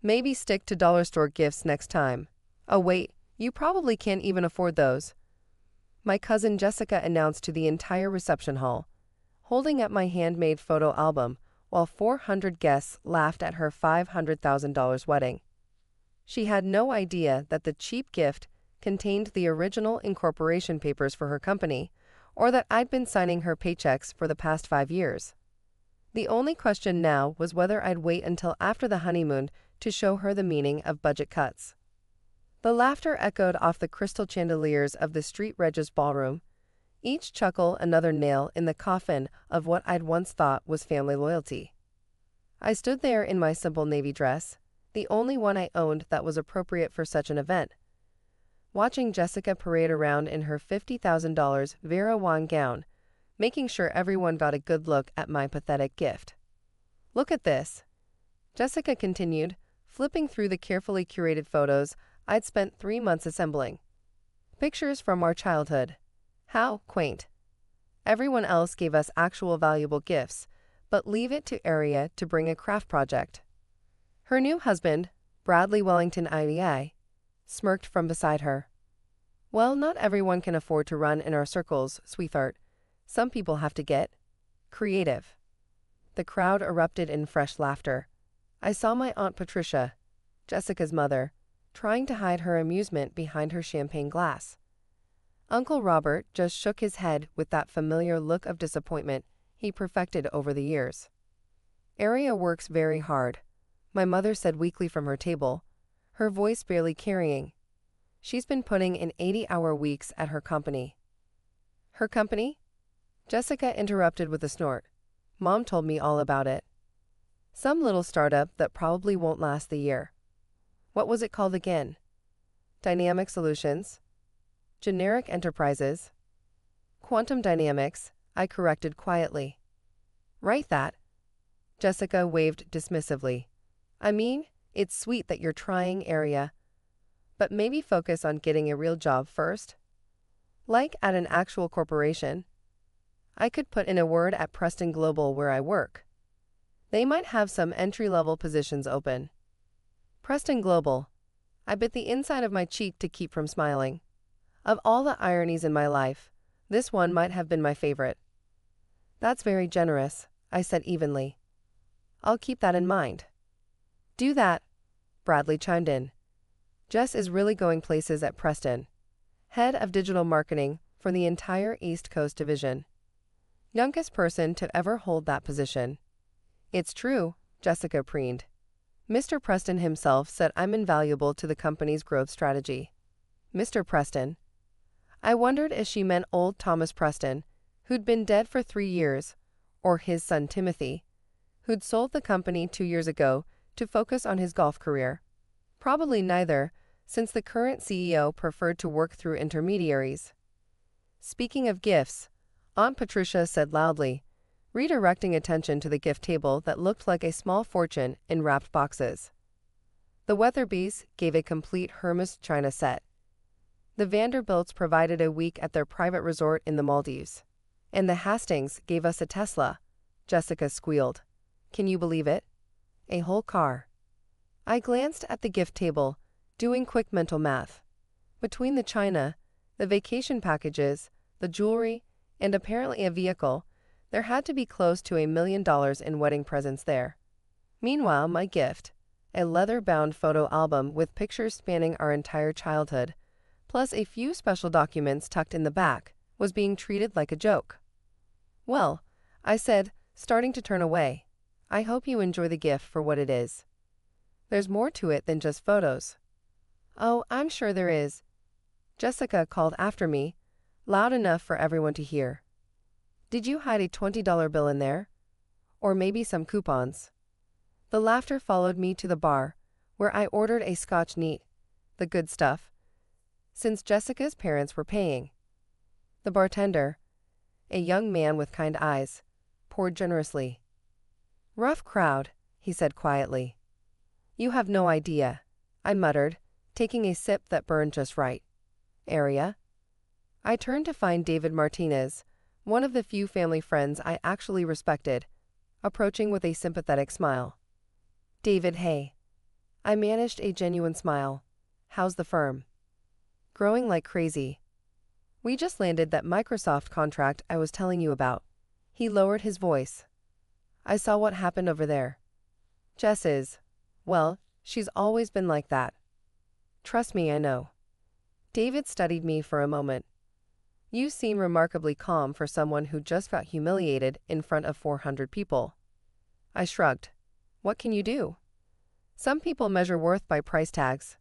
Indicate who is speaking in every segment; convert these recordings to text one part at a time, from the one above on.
Speaker 1: Maybe stick to dollar store gifts next time. Oh wait, you probably can't even afford those," my cousin Jessica announced to the entire reception hall, holding up my handmade photo album while 400 guests laughed at her $500,000 wedding. She had no idea that the cheap gift contained the original incorporation papers for her company, or that I'd been signing her paychecks for the past 5 years. The only question now was whether I'd wait until after the honeymoon to show her the meaning of budget cuts. The laughter echoed off the crystal chandeliers of the Street Regis ballroom, each chuckle another nail in the coffin of what I'd once thought was family loyalty. I stood there in my simple navy dress, the only one I owned that was appropriate for such an event, watching Jessica parade around in her $50,000 Vera Wang gown, making sure everyone got a good look at my pathetic gift. "Look at this," Jessica continued, flipping through the carefully curated photos I'd spent 3 months assembling. "Pictures from our childhood. How quaint. Everyone else gave us actual valuable gifts, but leave it to Aria to bring a craft project." Her new husband, Bradley Wellington II, smirked from beside her. "Well, not everyone can afford to run in our circles, sweetheart. Some people have to get creative." The crowd erupted in fresh laughter. I saw my Aunt Patricia, Jessica's mother, trying to hide her amusement behind her champagne glass. Uncle Robert just shook his head with that familiar look of disappointment he perfected over the years. "Aria works very hard," my mother said weakly from her table, her voice barely carrying. "She's been putting in 80-hour weeks at her company." "Her company?" Jessica interrupted with a snort. "Mom told me all about it. Some little startup that probably won't last the year. What was it called again? Dynamic Solutions? Generic Enterprises? Quantum Dynamics," I corrected quietly. "Write that." Jessica waved dismissively. "I mean, it's sweet that you're trying, Aria, but maybe focus on getting a real job first. Like at an actual corporation. I could put in a word at Preston Global where I work. They might have some entry-level positions open." Preston Global. I bit the inside of my cheek to keep from smiling. Of all the ironies in my life, this one might have been my favorite. "That's very generous," I said evenly. "I'll keep that in mind." "Do that," Bradley chimed in. "Jess is really going places at Preston. Head of digital marketing for the entire East Coast division. Youngest person to ever hold that position." "It's true," Jessica preened. "Mr. Preston himself said I'm invaluable to the company's growth strategy." Mr. Preston. I wondered if she meant old Thomas Preston, who'd been dead for 3 years, or his son Timothy, who'd sold the company 2 years ago to focus on his golf career. Probably neither, since the current CEO preferred to work through intermediaries. "Speaking of gifts," Aunt Patricia said loudly, redirecting attention to the gift table that looked like a small fortune in wrapped boxes. The Weatherbys gave a complete Hermes china set. The Vanderbilts provided a week at their private resort in the Maldives. "And the Hastings gave us a Tesla," Jessica squealed. "Can you believe it? A whole car." I glanced at the gift table, doing quick mental math. Between the china, the vacation packages, the jewelry, and apparently a vehicle, there had to be close to $1 million in wedding presents there. Meanwhile, my gift, a leather-bound photo album with pictures spanning our entire childhood, plus a few special documents tucked in the back, was being treated like a joke. "Well," I said, starting to turn away, "I hope you enjoy the gift for what it is. There's more to it than just photos." "Oh, I'm sure there is," Jessica called after me, loud enough for everyone to hear. "Did you hide a $20 bill in there? Or maybe some coupons?" The laughter followed me to the bar, where I ordered a Scotch neat, the good stuff, since Jessica's parents were paying. The bartender, a young man with kind eyes, poured generously. "Rough crowd," he said quietly. "You have no idea," I muttered, taking a sip that burned just right. "Aria?" I turned to find David Martinez, one of the few family friends I actually respected, approaching with a sympathetic smile. "David, hey." I managed a genuine smile. How's the firm? Growing like crazy. We just landed that Microsoft contract I was telling you about. He lowered his voice. I saw what happened over there. Jess is, well, she's always been like that. Trust me, I know. David studied me for a moment. You seem remarkably calm for someone who just got humiliated in front of 400 people. I shrugged. What can you do? Some people measure worth by price tags.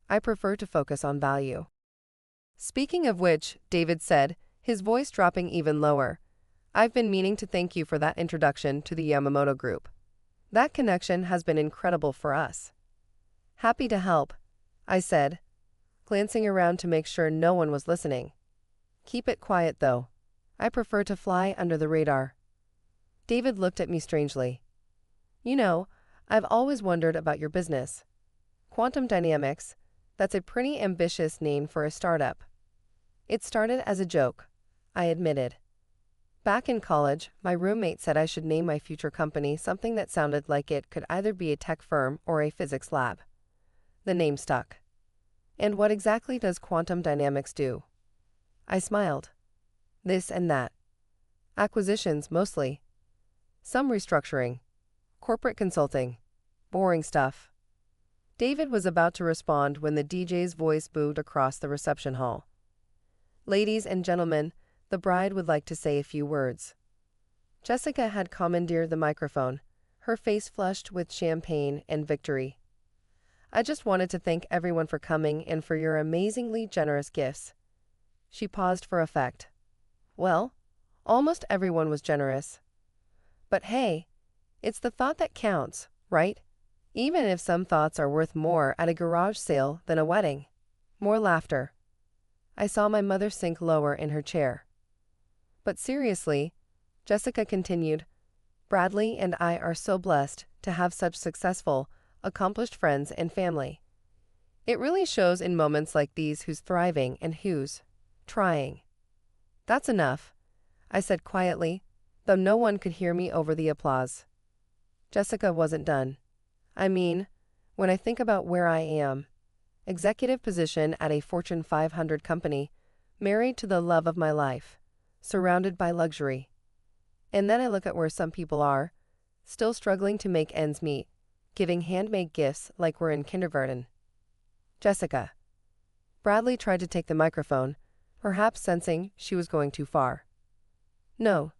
Speaker 1: I prefer to focus on value. Speaking of which, David said, his voice dropping even lower, I've been meaning to thank you for that introduction to the Yamamoto Group. That connection has been incredible for us. Happy to help, I said, glancing around to make sure no one was listening. Keep it quiet though. I prefer to fly under the radar. David looked at me strangely. You know, I've always wondered about your business. Quantum Dynamics, that's a pretty ambitious name for a startup. It started as a joke, I admitted. Back in college, my roommate said I should name my future company something that sounded like it could either be a tech firm or a physics lab. The name stuck. And what exactly does Quantum Dynamics do? I smiled. This and that. Acquisitions, mostly. Some restructuring. Corporate consulting. Boring stuff. David was about to respond when the DJ's voice boomed across the reception hall. Ladies and gentlemen, the bride would like to say a few words. Jessica had commandeered the microphone, her face flushed with champagne and victory. I just wanted to thank everyone for coming and for your amazingly generous gifts. She paused for effect. Well, almost everyone was generous. But hey, it's the thought that counts, right? Even if some thoughts are worth more at a garage sale than a wedding. More laughter. I saw my mother sink lower in her chair. But seriously, Jessica continued, Bradley and I are so blessed to have such successful, accomplished friends and family. It really shows in moments like these who's thriving and who's trying. That's enough, I said quietly, though no one could hear me over the applause. Jessica wasn't done. I mean, when I think about where I am, executive position at a Fortune 500 company, married to the love of my life, surrounded by luxury. And then I look at where some people are, still struggling to make ends meet, giving handmade gifts like we're in kindergarten. Jessica. Bradley tried to take the microphone, perhaps sensing she was going too far. No,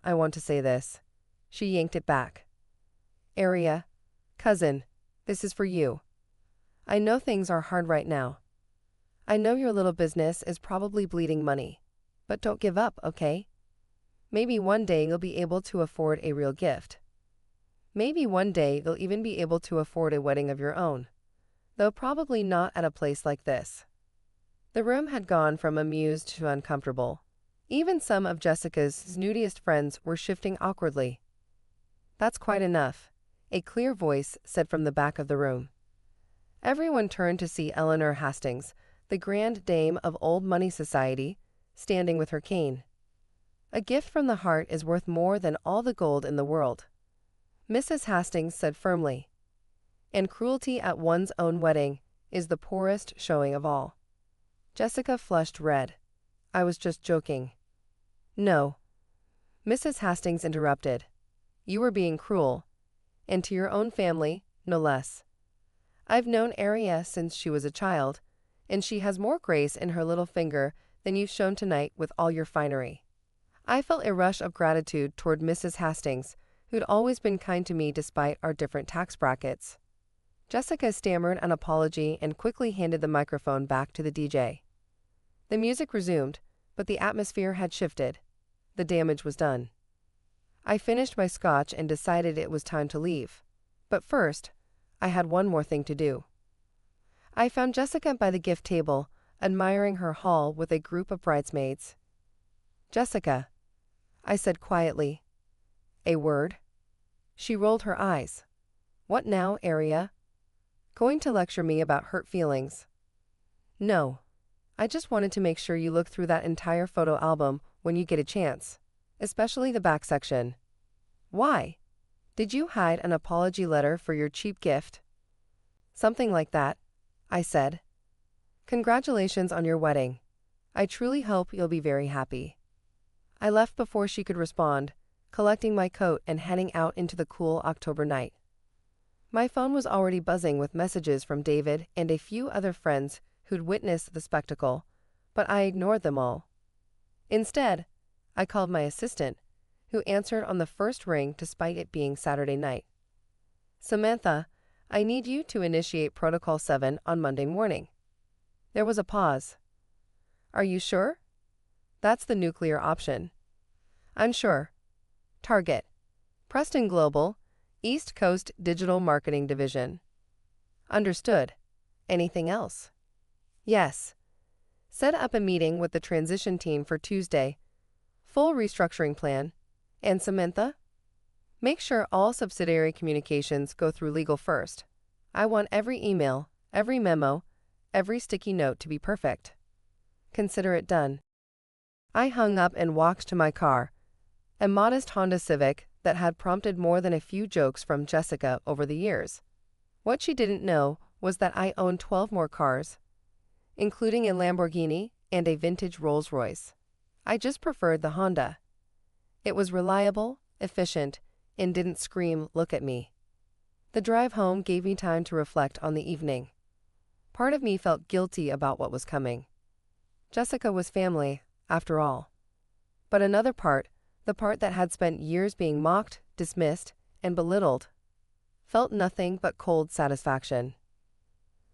Speaker 1: I want to say this. She yanked it back. Aria, cousin, this is for you. I know things are hard right now. I know your little business is probably bleeding money. But don't give up, okay? Maybe one day you'll be able to afford a real gift. Maybe one day you'll even be able to afford a wedding of your own. Though probably not at a place like this. The room had gone from amused to uncomfortable. Even some of Jessica's snootiest friends were shifting awkwardly. That's quite enough, a clear voice said from the back of the room. Everyone turned to see Eleanor Hastings, the grand dame of Old Money Society, standing with her cane. A gift from the heart is worth more than all the gold in the world, Mrs. Hastings said firmly. And cruelty at one's own wedding is the poorest showing of all. Jessica flushed red. I was just joking. No. Mrs. Hastings interrupted. You were being cruel. And to your own family, no less. I've known Aria since she was a child, and she has more grace in her little finger than you've shown tonight with all your finery. I felt a rush of gratitude toward Mrs. Hastings, who'd always been kind to me despite our different tax brackets. Jessica stammered an apology and quickly handed the microphone back to the DJ. The music resumed, but the atmosphere had shifted. The damage was done. I finished my scotch and decided it was time to leave. But first, I had one more thing to do. I found Jessica by the gift table, admiring her haul with a group of bridesmaids. Jessica, I said quietly. A word? She rolled her eyes. What now, Aria? Going to lecture me about hurt feelings? No. I just wanted to make sure you look through that entire photo album when you get a chance, especially the back section. Why? Did you hide an apology letter for your cheap gift? Something like that, I said. Congratulations on your wedding. I truly hope you'll be very happy. I left before she could respond, collecting my coat and heading out into the cool October night. My phone was already buzzing with messages from David and a few other friends who'd witnessed the spectacle, but I ignored them all. Instead, I called my assistant, who answered on the first ring despite it being Saturday night. Samantha, I need you to initiate Protocol 7 on Monday morning. There was a pause. Are you sure? That's the nuclear option. I'm sure. Target: Preston Global, East Coast Digital Marketing Division. Understood. Anything else? Yes. Set up a meeting with the transition team for Tuesday. Full restructuring plan. And Samantha? Make sure all subsidiary communications go through legal first. I want every email, every memo, every sticky note to be perfect. Consider it done. I hung up and walked to my car, a modest Honda Civic that had prompted more than a few jokes from Jessica over the years. What she didn't know was that I owned 12 more cars, including a Lamborghini and a vintage Rolls-Royce. I just preferred the Honda. It was reliable, efficient, and didn't scream, "Look at me." The drive home gave me time to reflect on the evening. Part of me felt guilty about what was coming. Jessica was family, after all. But another part, the part that had spent years being mocked, dismissed, and belittled, felt nothing but cold satisfaction.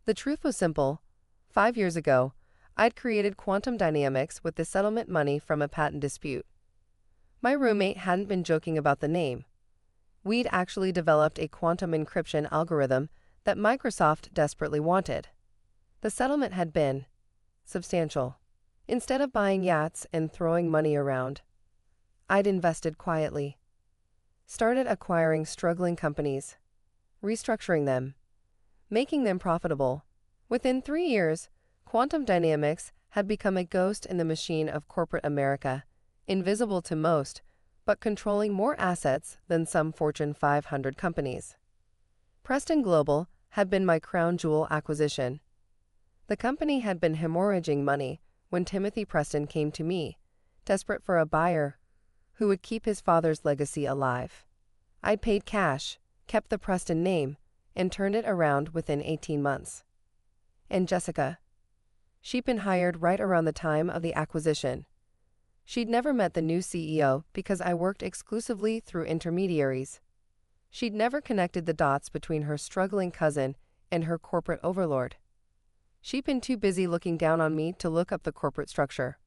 Speaker 1: The truth was simple. 5 years ago, I'd created Quantum Dynamics with the settlement money from a patent dispute. My roommate hadn't been joking about the name. We'd actually developed a quantum encryption algorithm that Microsoft desperately wanted. The settlement had been substantial. Instead of buying yachts and throwing money around, I'd invested quietly. Started acquiring struggling companies, restructuring them, making them profitable. Within 3 years, Quantum Dynamics had become a ghost in the machine of corporate America, invisible to most, but controlling more assets than some Fortune 500 companies. Preston Global had been my crown jewel acquisition. The company had been hemorrhaging money when Timothy Preston came to me, desperate for a buyer who would keep his father's legacy alive. I'd paid cash, kept the Preston name, and turned it around within 18 months. And Jessica? She'd been hired right around the time of the acquisition. She'd never met the new CEO because I worked exclusively through intermediaries. She'd never connected the dots between her struggling cousin and her corporate overlord. She'd been too busy looking down on me to look up the corporate structure.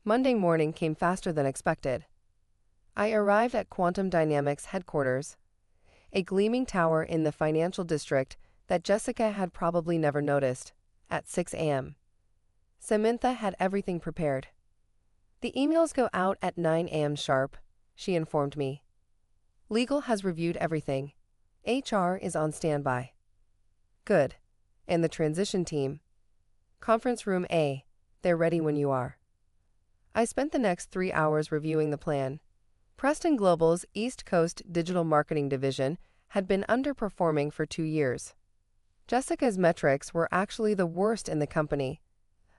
Speaker 1: Monday morning came faster than expected. I arrived at Quantum Dynamics headquarters, a gleaming tower in the financial district that Jessica had probably never noticed, at 6 a.m. Samantha had everything prepared. The emails go out at 9 a.m. sharp, she informed me. Legal has reviewed everything. HR is on standby. Good. And the transition team? Conference room A. They're ready when you are. I spent the next 3 hours reviewing the plan. Preston Global's East Coast Digital Marketing Division had been underperforming for 2 years. Jessica's metrics were actually the worst in the company,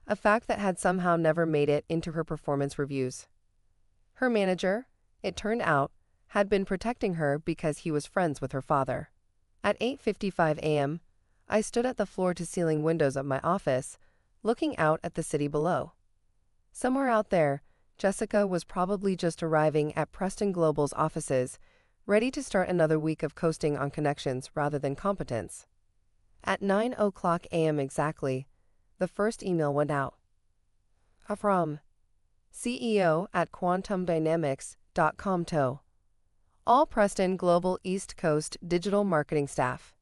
Speaker 1: a fact that had somehow never made it into her performance reviews. Her manager, it turned out, had been protecting her because he was friends with her father. At 8:55 a.m., I stood at the floor-to-ceiling windows of my office, looking out at the city below. Somewhere out there, Jessica was probably just arriving at Preston Global's offices, ready to start another week of coasting on connections rather than competence. At 9:00 a.m. exactly, the first email went out. From CEO at quantumdynamics.com to all Preston Global East Coast digital marketing staff.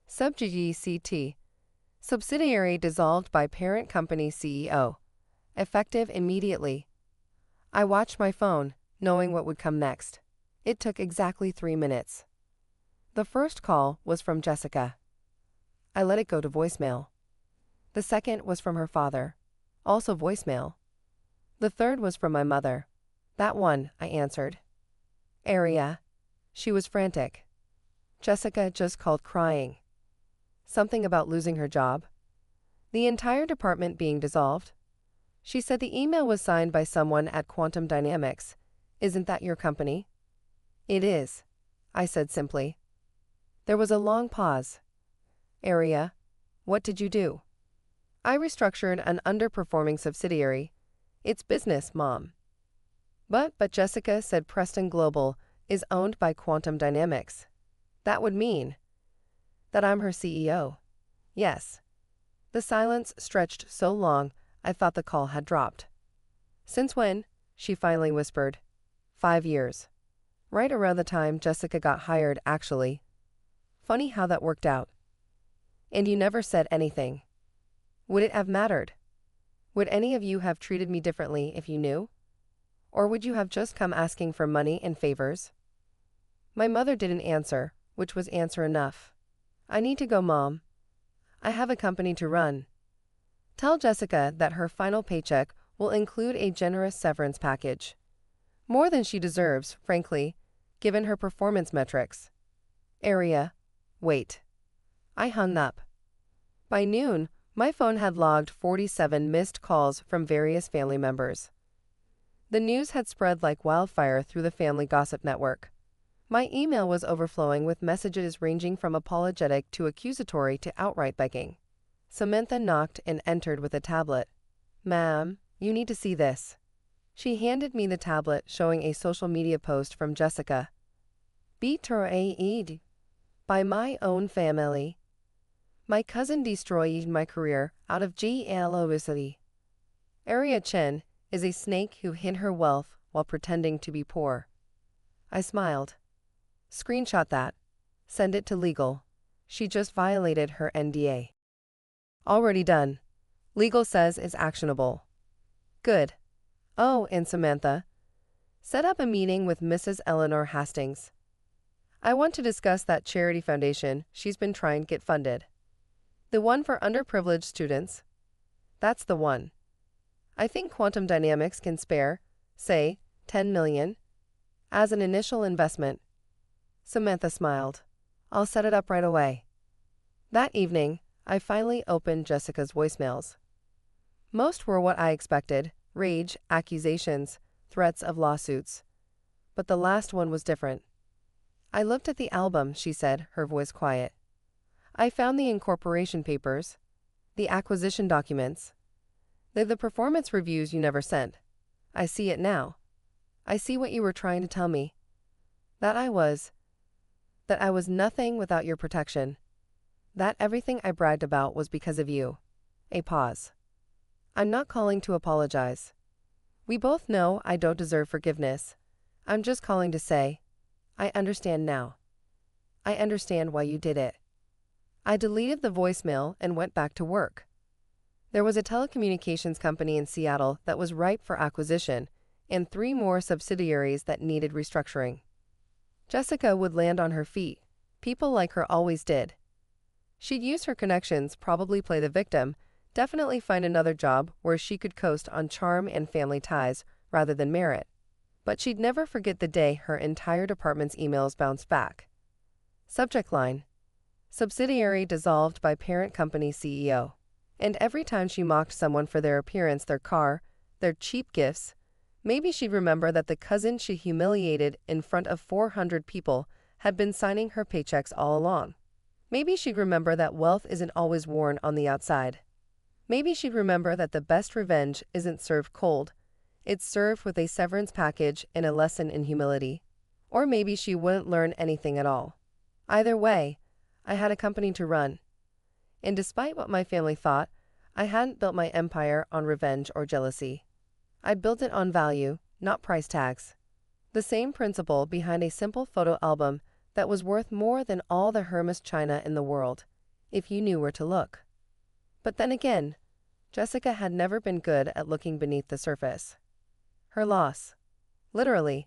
Speaker 1: Subject: subsidiary dissolved by parent company CEO. Effective immediately. I watched my phone, knowing what would come next. It took exactly 3 minutes. The first call was from Jessica. I let it go to voicemail. The second was from her father, also voicemail. The third was from my mother. That one, I answered. Area. She was frantic. Jessica just called crying. Something about losing her job. The entire department being dissolved. She said the email was signed by someone at Quantum Dynamics. Isn't that your company? It is, I said simply. There was a long pause. Area, what did you do? I restructured an underperforming subsidiary. It's business, Mom. But Jessica said Preston Global is owned by Quantum Dynamics. That would mean that I'm her CEO. Yes. The silence stretched so long, I thought the call had dropped. Since when? She finally whispered. 5 years. Right around the time Jessica got hired, actually. Funny how that worked out. And you never said anything. Would it have mattered? Would any of you have treated me differently if you knew? Or would you have just come asking for money and favors? My mother didn't answer, which was answer enough. I need to go, Mom. I have a company to run. Tell Jessica that her final paycheck will include a generous severance package. More than she deserves, frankly, given her performance metrics. Area. Wait. I hung up. By noon, my phone had logged 47 missed calls from various family members. The news had spread like wildfire through the family gossip network. My email was overflowing with messages ranging from apologetic to accusatory to outright begging. Samantha knocked and entered with a tablet. Ma'am, you need to see this. She handed me the tablet showing a social media post from Jessica. Betrayal by my own family. My cousin destroyed my career out of jealousy. Area Chen is a snake who hid her wealth while pretending to be poor. I smiled. Screenshot that. Send it to legal. She just violated her NDA. Already done. Legal says it's actionable. Good. Oh, and Samantha. Set up a meeting with Mrs. Eleanor Hastings. I want to discuss that charity foundation she's been trying to get funded. The one for underprivileged students? That's the one. I think Quantum Dynamics can spare, say, $10 million as an initial investment. Samantha smiled. I'll set it up right away. That evening, I finally opened Jessica's voicemails. Most were what I expected: rage, accusations, threats of lawsuits. But the last one was different. I looked at the album, she said, her voice quiet. I found the incorporation papers, the acquisition documents. They're the performance reviews you never sent. I see it now. I see what you were trying to tell me. That I was nothing without your protection. That everything I bragged about was because of you. A pause. I'm not calling to apologize. We both know I don't deserve forgiveness. I'm just calling to say, I understand now. I understand why you did it. I deleted the voicemail and went back to work. There was a telecommunications company in Seattle that was ripe for acquisition, and 3 more subsidiaries that needed restructuring. Jessica would land on her feet. People like her always did. She'd use her connections, probably play the victim, definitely find another job where she could coast on charm and family ties rather than merit. But she'd never forget the day her entire department's emails bounced back. Subject line: subsidiary dissolved by parent company CEO. And every time she mocked someone for their appearance, their car, their cheap gifts, maybe she'd remember that the cousin she humiliated in front of 400 people had been signing her paychecks all along. Maybe she'd remember that wealth isn't always worn on the outside. Maybe she'd remember that the best revenge isn't served cold. It's served with a severance package and a lesson in humility. Or maybe she wouldn't learn anything at all. Either way, I had a company to run. And despite what my family thought, I hadn't built my empire on revenge or jealousy. I'd built it on value, not price tags. The same principle behind a simple photo album that was worth more than all the Hermes china in the world, if you knew where to look. But then again, Jessica had never been good at looking beneath the surface. Her loss, literally,